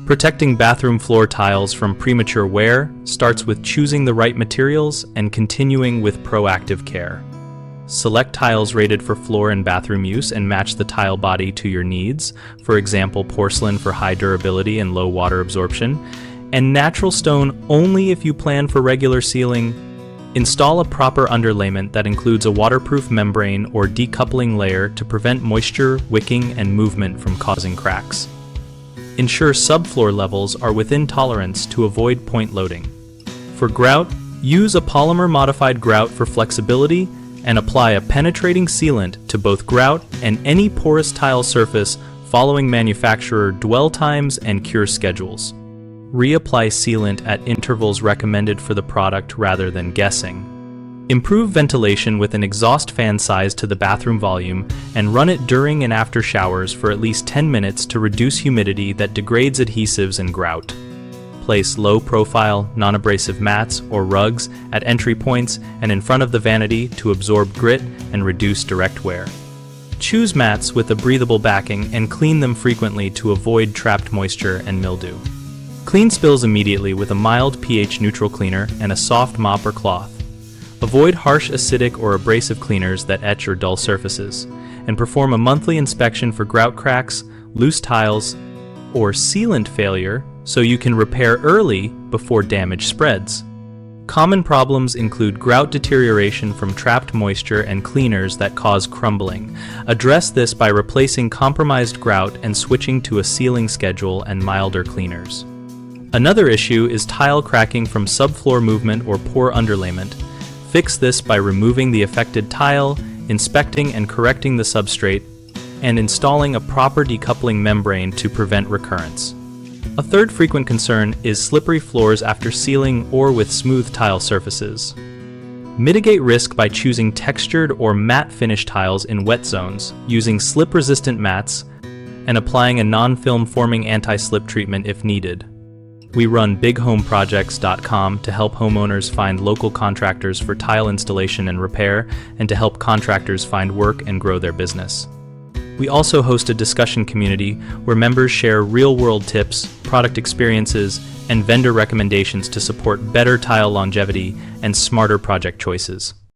Protecting bathroom floor tiles from premature wear starts with choosing the right materials and continuing with proactive care. Select tiles rated for floor and bathroom use and match the tile body to your needs, for example, porcelain for high durability and low water absorption, and natural stone only if you plan for regular sealing. Install a proper underlayment that includes a waterproof membrane or decoupling layer to prevent moisture, wicking, and movement from causing cracks. Ensure subfloor levels are within tolerance to avoid point loading. For grout, use a polymer-modified grout for flexibility and apply a penetrating sealant to both grout and any porous tile surface following manufacturer dwell times and cure schedules. Reapply sealant at intervals recommended for the product rather than guessing. Improve ventilation with an exhaust fan size to the bathroom volume and run it during and after showers for at least 10 minutes to reduce humidity that degrades adhesives and grout. Place low-profile, non-abrasive mats or rugs at entry points and in front of the vanity to absorb grit and reduce direct wear. Choose mats with a breathable backing and clean them frequently to avoid trapped moisture and mildew. Clean spills immediately with a mild pH-neutral cleaner and a soft mop or cloth. Avoid harsh acidic or abrasive cleaners that etch or dull surfaces, and perform a monthly inspection for grout cracks, loose tiles, or sealant failure so you can repair early before damage spreads. Common problems include grout deterioration from trapped moisture and cleaners that cause crumbling. Address this by replacing compromised grout and switching to a sealing schedule and milder cleaners. Another issue is tile cracking from subfloor movement or poor underlayment. Fix this by removing the affected tile, inspecting and correcting the substrate, and installing a proper decoupling membrane to prevent recurrence. A third frequent concern is slippery floors after sealing or with smooth tile surfaces. Mitigate risk by choosing textured or matte finish tiles in wet zones, using slip-resistant mats, and applying a non-film forming anti-slip treatment if needed. We run bighomeprojects.com to help homeowners find local contractors for tile installation and repair, and to help contractors find work and grow their business. We also host a discussion community where members share real-world tips, product experiences, and vendor recommendations to support better tile longevity and smarter project choices.